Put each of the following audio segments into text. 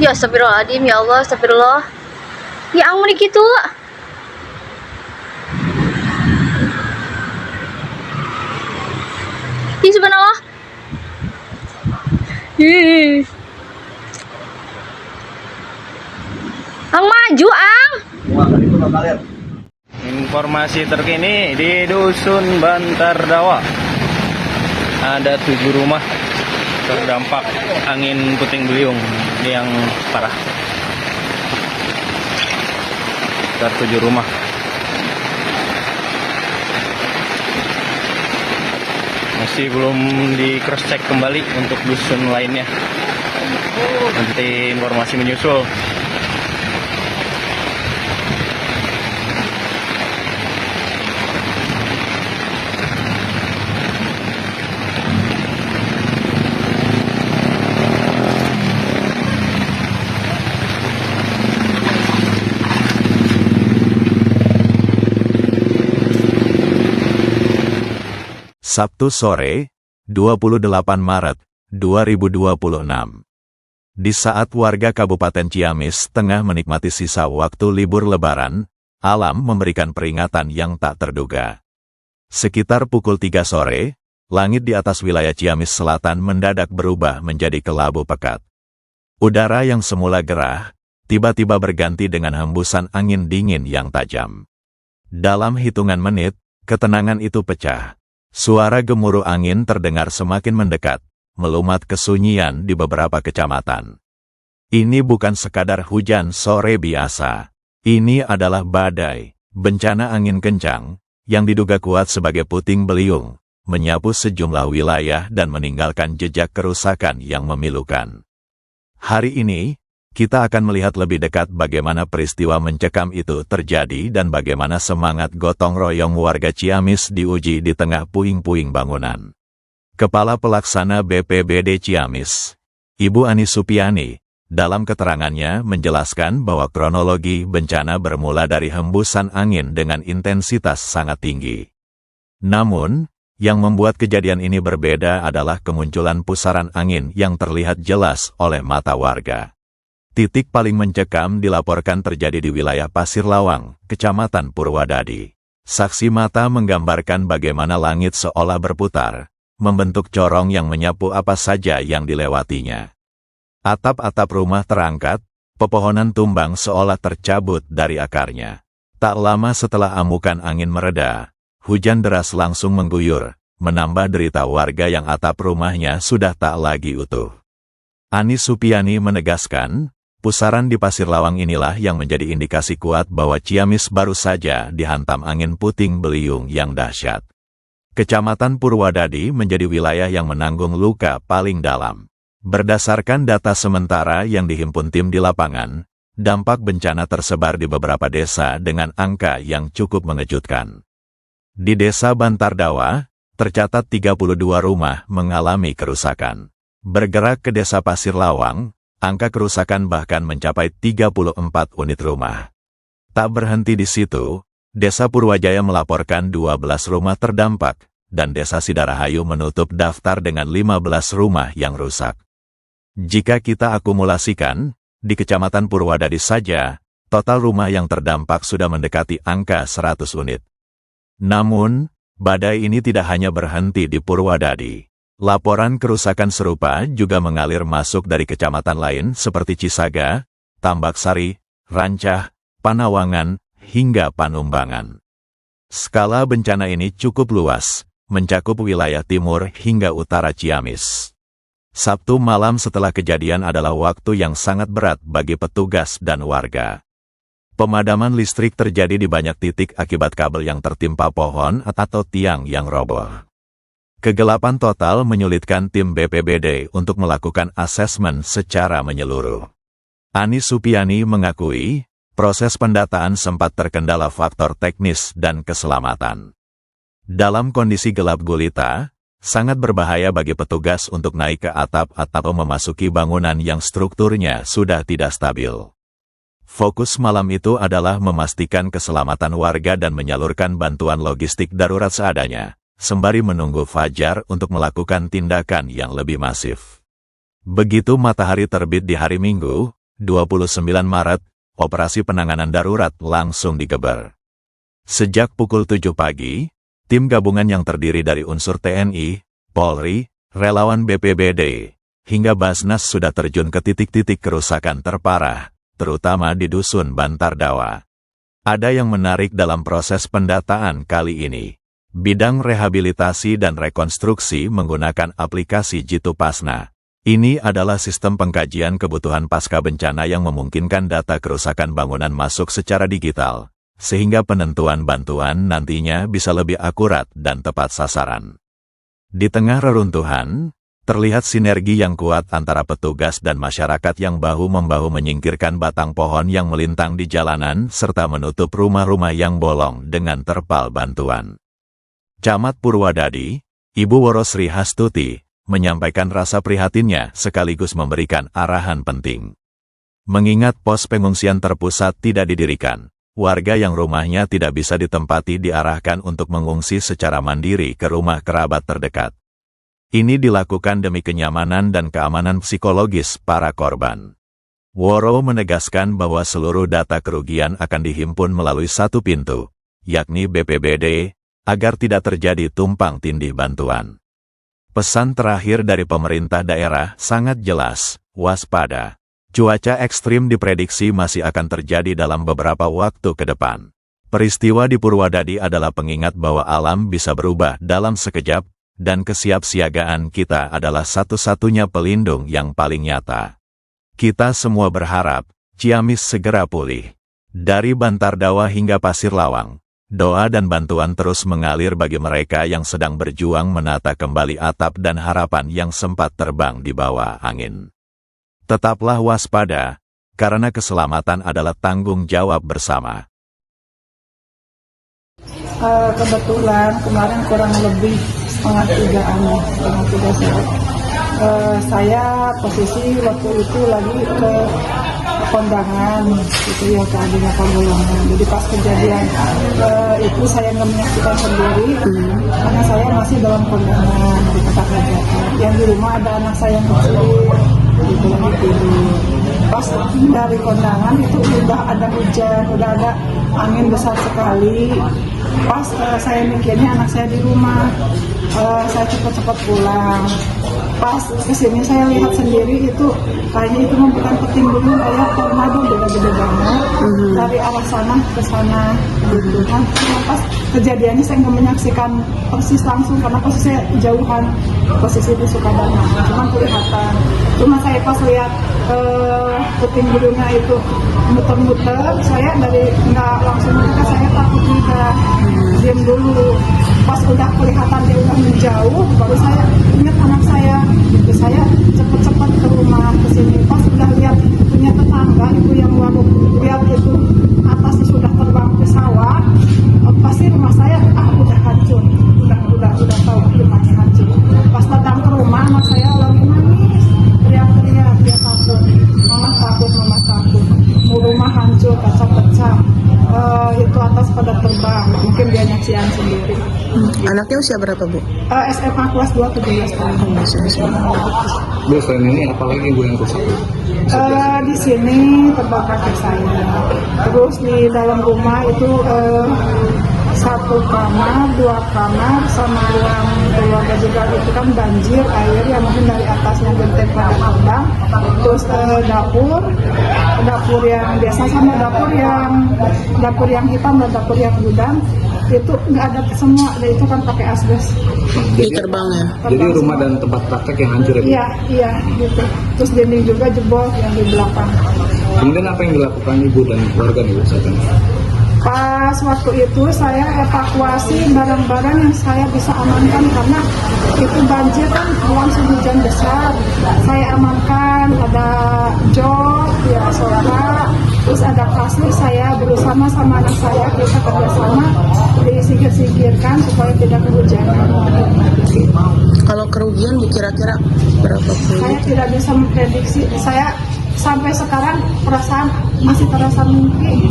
Ya astagfirullahaladzim, ya Allah, astagfirullah. Ya ampun gitu. Ih, subhanallah. Ih. Ang maju, Ang. Informasi terkini di Dusun Bantar Dawa. Ada 7 rumah terdampak angin puting beliung. Ini yang parah. Sekitar 7 rumah. Masih belum di cross check kembali untuk dusun lainnya. Nanti informasi menyusul. Sabtu sore, 28 Maret 2026. Di saat warga Kabupaten Ciamis tengah menikmati sisa waktu libur Lebaran, alam memberikan peringatan yang tak terduga. Sekitar pukul 3 sore, langit di atas wilayah Ciamis Selatan mendadak berubah menjadi kelabu pekat. Udara yang semula gerah, tiba-tiba berganti dengan hembusan angin dingin yang tajam. Dalam hitungan menit, ketenangan itu pecah. Suara gemuruh angin terdengar semakin mendekat, melumat kesunyian di beberapa kecamatan. Ini bukan sekadar hujan sore biasa. Ini adalah badai, bencana angin kencang, yang diduga kuat sebagai puting beliung, menyapu sejumlah wilayah dan meninggalkan jejak kerusakan yang memilukan. Hari ini, kita akan melihat lebih dekat bagaimana peristiwa mencekam itu terjadi dan bagaimana semangat gotong royong warga Ciamis diuji di tengah puing-puing bangunan. Kepala Pelaksana BPBD Ciamis, Ibu Ani Supiani, dalam keterangannya menjelaskan bahwa kronologi bencana bermula dari hembusan angin dengan intensitas sangat tinggi. Namun, yang membuat kejadian ini berbeda adalah kemunculan pusaran angin yang terlihat jelas oleh mata warga. Titik paling mencekam dilaporkan terjadi di wilayah Pasir Lawang, Kecamatan Purwadadi. Saksi mata menggambarkan bagaimana langit seolah berputar, membentuk corong yang menyapu apa saja yang dilewatinya. Atap-atap rumah terangkat, pepohonan tumbang seolah tercabut dari akarnya. Tak lama setelah amukan angin mereda, hujan deras langsung mengguyur, menambah derita warga yang atap rumahnya sudah tak lagi utuh. Ani Supiani menegaskan, pusaran di Pasir Lawang inilah yang menjadi indikasi kuat bahwa Ciamis baru saja dihantam angin puting beliung yang dahsyat. Kecamatan Purwadadi menjadi wilayah yang menanggung luka paling dalam. Berdasarkan data sementara yang dihimpun tim di lapangan, dampak bencana tersebar di beberapa desa dengan angka yang cukup mengejutkan. Di Desa Bantar Dawa, tercatat 32 rumah mengalami kerusakan. Bergerak ke Desa Pasir Lawang, angka kerusakan bahkan mencapai 34 unit rumah. Tak berhenti di situ, Desa Purwajaya melaporkan 12 rumah terdampak, dan Desa Sidarahayu menutup daftar dengan 15 rumah yang rusak. Jika kita akumulasikan, di Kecamatan Purwadadi saja, total rumah yang terdampak sudah mendekati angka 100 unit. Namun, badai ini tidak hanya berhenti di Purwadadi. Laporan kerusakan serupa juga mengalir masuk dari kecamatan lain seperti Cisaga, Tambaksari, Rancah, Panawangan, hingga Panumbangan. Skala bencana ini cukup luas, mencakup wilayah timur hingga utara Ciamis. Sabtu malam setelah kejadian adalah waktu yang sangat berat bagi petugas dan warga. Pemadaman listrik terjadi di banyak titik akibat kabel yang tertimpa pohon atau tiang yang roboh. Kegelapan total menyulitkan tim BPBD untuk melakukan asesmen secara menyeluruh. Ani Supiani mengakui, proses pendataan sempat terkendala faktor teknis dan keselamatan. Dalam kondisi gelap gulita, sangat berbahaya bagi petugas untuk naik ke atap atau memasuki bangunan yang strukturnya sudah tidak stabil. Fokus malam itu adalah memastikan keselamatan warga dan menyalurkan bantuan logistik darurat seadanya, sembari menunggu fajar untuk melakukan tindakan yang lebih masif. Begitu matahari terbit di hari Minggu, 29 Maret, operasi penanganan darurat langsung digeber. Sejak pukul 7 pagi, tim gabungan yang terdiri dari unsur TNI, Polri, relawan BPBD, hingga Basnas sudah terjun ke titik-titik kerusakan terparah, terutama di Dusun Bantardawa. Ada yang menarik dalam proses pendataan kali ini. Bidang rehabilitasi dan rekonstruksi menggunakan aplikasi Jitu Pasna. Ini adalah sistem pengkajian kebutuhan pasca bencana yang memungkinkan data kerusakan bangunan masuk secara digital, sehingga penentuan bantuan nantinya bisa lebih akurat dan tepat sasaran. Di tengah reruntuhan, terlihat sinergi yang kuat antara petugas dan masyarakat yang bahu-membahu menyingkirkan batang pohon yang melintang di jalanan serta menutup rumah-rumah yang bolong dengan terpal bantuan. Camat Purwadadi, Ibu Woro Sri Hastuti, menyampaikan rasa prihatinnya sekaligus memberikan arahan penting. Mengingat pos pengungsian terpusat tidak didirikan, warga yang rumahnya tidak bisa ditempati diarahkan untuk mengungsi secara mandiri ke rumah kerabat terdekat. Ini dilakukan demi kenyamanan dan keamanan psikologis para korban. Woro menegaskan bahwa seluruh data kerugian akan dihimpun melalui satu pintu, yakni BPBD, agar tidak terjadi tumpang tindih bantuan. Pesan terakhir dari pemerintah daerah sangat jelas, waspada. Cuaca ekstrim diprediksi masih akan terjadi dalam beberapa waktu ke depan. Peristiwa di Purwadadi adalah pengingat bahwa alam bisa berubah dalam sekejap, dan kesiapsiagaan kita adalah satu-satunya pelindung yang paling nyata. Kita semua berharap, Ciamis segera pulih. Dari Bantardawa hingga Pasir Lawang, doa dan bantuan terus mengalir bagi mereka yang sedang berjuang menata kembali atap dan harapan yang sempat terbang di bawah angin. Tetaplah waspada, karena keselamatan adalah tanggung jawab bersama. Kebetulan kemarin kurang lebih setengah tiga sore. Saya posisi waktu itu lagi ke kondangan gitu ya, ke adanya Pagolongan. Jadi pas kejadian itu saya nggak menyaksikan sendiri karena saya masih dalam kondangan di tempat hajatan. Yang di rumah ada anak saya yang kecil gitu lagi tidur. Pas dari kondangan itu udah ada hujan, udah ada angin besar sekali. Pas saya mikirnya anak saya di rumah, saya cepat-cepat pulang. Pas kesini saya lihat sendiri itu kayaknya itu bukan peting dulu, kayak tornado gede banget dari arah sana ke sana gitu kan. Pas kejadiannya saya nggak menyaksikan persis langsung karena posisi saya jauhan, posisi di Sukadana, cuman kelihatan. Cuma saya pas lihat peting bulunya itu muter-muter, saya dari nggak langsung mereka, saya takut juga, diam dulu. Pas udah kelihatan dia udah menjauh, baru saya ingat anak saya. Gitu, saya cepat-cepat ke rumah ke sini. Pas udah lihat punya tetangga itu yang warung, lihat itu atasnya sudah terbang ke sawah, pasti rumah saya udah hancur, udah tahu rumahnya hancur. Pas datang ke rumah anak saya lagi nangis, teriak-teriak, dia takut, mama takut, mau rumah hancur, kaca pecah. Itu atas pada terbang, mungkin dia nyaksian sendiri. Anaknya usia berapa, Bu? SMA kelas 2, 17 tahun. Bu, selain ini apalagi Bu yang rusak? Di sini terbakar kaki saya. Terus di dalam rumah itu satu kamar, 2 kamar, sama ruang keluarga juga itu kan banjir air yang mungkin dari atasnya genteng pada terbang. Terus dapur yang biasa sama dapur yang hitam dan dapur yang gudang itu nggak ada semua, dan itu kan pakai asbes. Di terbang ya? Jadi rumah dan tempat praktek yang hancur ya? Iya gitu. Terus dinding juga jebol yang di belakang. Kemudian apa yang dilakukan Ibu dan keluarga nih saat ini? Pas waktu itu saya evakuasi barang-barang yang saya bisa amankan karena itu banjir kan langsung hujan besar. Saya amankan, ada jok, ya sofa, terus ada kasur. Saya bersama sama anak saya, kita kerjasama disingkir-singkirkan supaya tidak kehujanan. Kalau kerugian Bu kira-kira berapa? Saya tidak bisa memprediksi. Saya sampai sekarang perasaan masih terasa mimpi.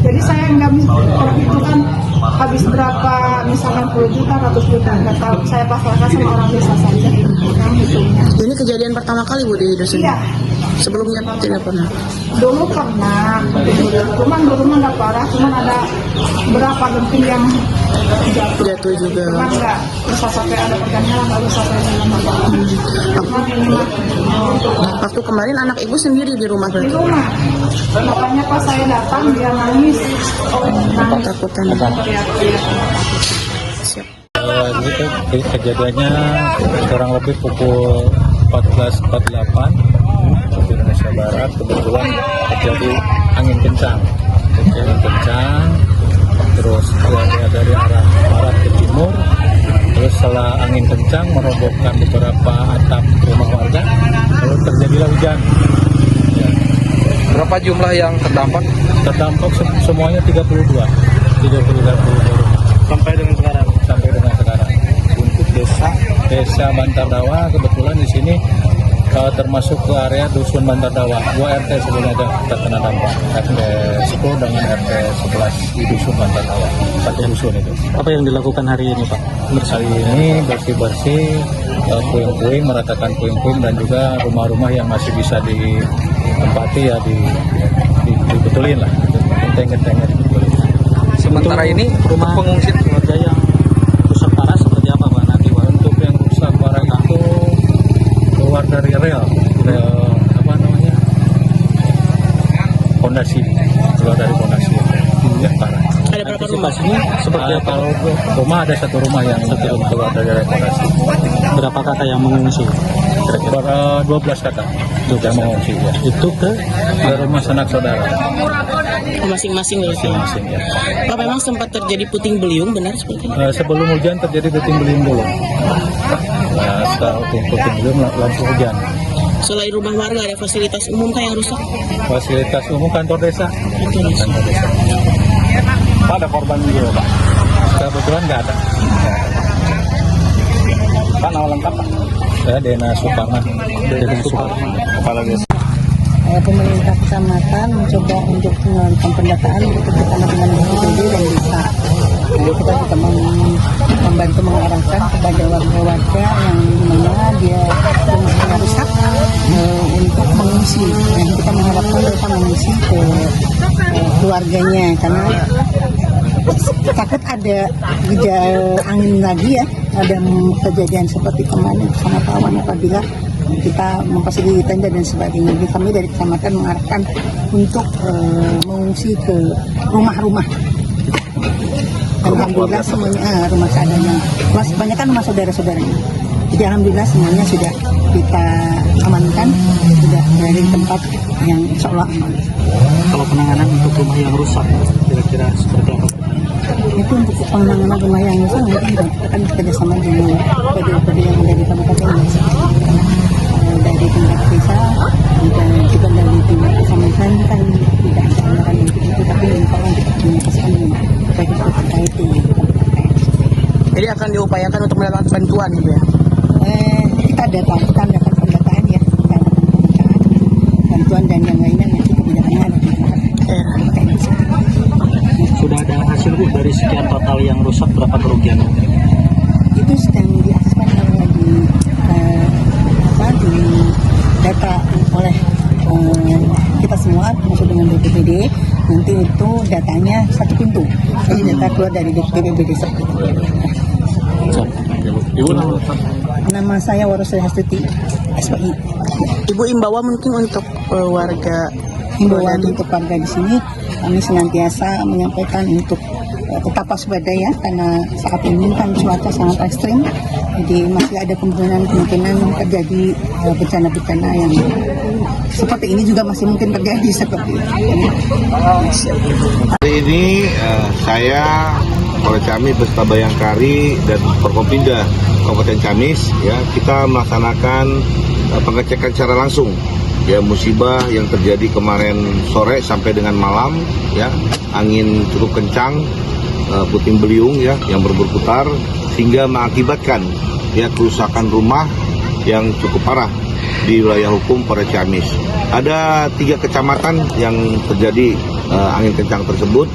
Jadi saya nggak bisa perhitungan habis berapa, misalkan 10 juta, 100 juta, nggak tahu. Saya pasrahkan sama orang desa saja yang hitungnya. Ini kejadian pertama kali Bu di dusun? Iya. Sebelumnya tidak pernah? Dulu pernah, cuman dulu mah nggak parah, cuman ada berapa genting yang Jatuh juga. cuman nggak bisa sampai ada pergantian, nggak bisa sampai dalam apa. Cuman ini mah Waktu kemarin anak ibu sendiri di rumah di berarti? rumah, makanya pas saya datang dia nangis, nangis, Takutan. teriak-teriak. Siap. Itu kejadiannya kurang lebih pukul 14.48 di Indonesia Barat. Kebetulan terjadi angin kencang, terus dari arah barat ke timur. Terus setelah angin kencang merobohkan beberapa atap rumah warga, lalu terjadilah hujan. Ya. Berapa jumlah yang terdampak? Terdampak semuanya 32 rumah. Sampai dengan sekarang. Untuk desa Bantardawa, kebetulan di sini termasuk ke area dusun Bantardawa. 2 RT sebelumnya terkena dampak. RT 10 dengan RT 11 di dusun Bantardawa. Satu dusun itu. Apa yang dilakukan hari ini Pak? Hari ini bersih-bersih, puing-puing, meratakan puing-puing dan juga rumah-rumah yang masih bisa ditempati ya dibetulin lah. Genteng-gentengnya dibetulin. Sementara ini rumah pengungsi Warga yang rusak parah seperti apa Pak nanti Pak? Untuk yang rusak parah itu keluar dari rel apa namanya, fondasi, keluar dari fondasi yang parah. Ada berapa rumah? Seperti kalau rumah ada satu rumah yang keluar dari rel fondasi. berapa kakak yang mengungsi? Kira-kira 12 kakak yang mengungsi ya. Itu ke rumah sanak saudara Masing-masing berarti. masing-masing ya. Pak, memang sempat terjadi puting beliung, benar seperti itu? Sebelum hujan terjadi puting beliung dulu. Nah, setelah puting beliung langsung hujan. Selain rumah warga, ada fasilitas umum kah yang rusak? Fasilitas umum kantor desa. Betul. Kantor desa. Pak, ada korban juga Pak? Kebetulan nggak ada. Pak, nama lengkap Pak? Saya Dena Suparman. Kepala desa. Pemerintah kecamatan mencoba untuk melakukan pendataan untuk anak-anak BPD dan desa. Kita juga membantu mengarahkan kepada warga-warga yang dimana dia rumahnya rusak untuk mengungsi. Dan kita mengharapkan mereka mengungsi ke keluarganya karena takut ada angin lagi ya, ada kejadian seperti kemarin sama Pawan apabila kita memfasilitasi tenda dan sebagainya. Jadi kami dari kecamatan mengarahkan untuk mengungsi ke rumah-rumah. Alhamdulillah semuanya rumah seadanya. Mas banyak kan rumah saudara-saudaranya. Jadi alhamdulillah semuanya sudah kita amankan, sudah dari tempat yang insya Allah aman. Kalau penanganan untuk rumah yang rusak, kira-kira seperti apa? Itu untuk penanganan rumah yang rusak mungkin kita kan kerjasama dengan PD yang dari kabupaten dari tingkat desa dan juga dari tingkat kecamatan kan tidak ada anggaran untuk itu, tapi kalau kita komunikasikan dengan baik itu terkait di Jadi akan diupayakan untuk mendapatkan bantuan gitu ya? kita dapat pendataan ya, kita dapat bantuan dan yang lainnya nanti kebijakannya ada di tempat. Sudah ada hasil Bu dari sekian total yang rusak, berapa kerugian? Itu sedang diakseskan di data oleh kita semua termasuk dengan BPBD. Nanti itu datanya satu pintu, jadi data keluar dari BPBD seperti itu. Ibu Nama saya Warosri Hastuti, SPI. Ibu imbauan mungkin untuk warga Himbauan untuk warga di sini, kami senantiasa menyampaikan untuk tetap waspada ya, karena saat ini kan cuaca sangat ekstrim, jadi masih ada kemungkinan terjadi bencana-bencana yang seperti ini juga masih mungkin terjadi seperti itu. Hari ini saya, Polres Ciamis beserta Bayangkari dan Forkopimda Kabupaten Ciamis ya, kita melaksanakan pengecekan secara langsung ya musibah yang terjadi kemarin sore sampai dengan malam ya, angin cukup kencang, puting beliung ya yang berputar sehingga mengakibatkan ya kerusakan rumah yang cukup parah di wilayah hukum Polres Ciamis. Ada 3 kecamatan yang terjadi angin kencang tersebut.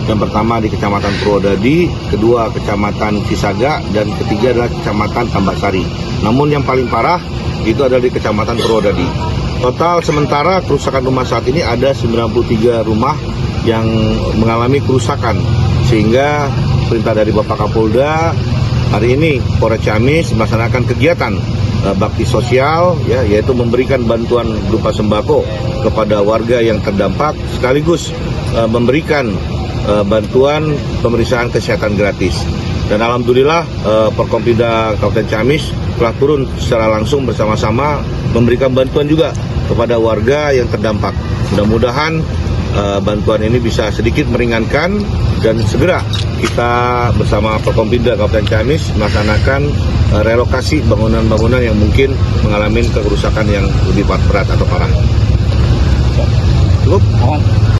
Yang pertama di Kecamatan Purwodadi, kedua Kecamatan Cisaga, dan ketiga adalah Kecamatan Tambasari. Namun yang paling parah itu adalah di Kecamatan Purwodadi. Total sementara kerusakan rumah saat ini ada 93 rumah yang mengalami kerusakan, sehingga perintah dari Bapak Kapolda hari ini Polres Ciamis melaksanakan kegiatan bakti sosial, ya, yaitu memberikan bantuan berupa sembako kepada warga yang terdampak, sekaligus memberikan bantuan pemeriksaan kesehatan gratis. Dan alhamdulillah Porkompinda Kabupaten Ciamis telah turun secara langsung bersama-sama memberikan bantuan juga kepada warga yang terdampak. Mudah-mudahan bantuan ini bisa sedikit meringankan dan segera kita bersama Porkompinda Kabupaten Ciamis melaksanakan relokasi bangunan-bangunan yang mungkin mengalami kerusakan yang lebih berat atau parah. Cukup?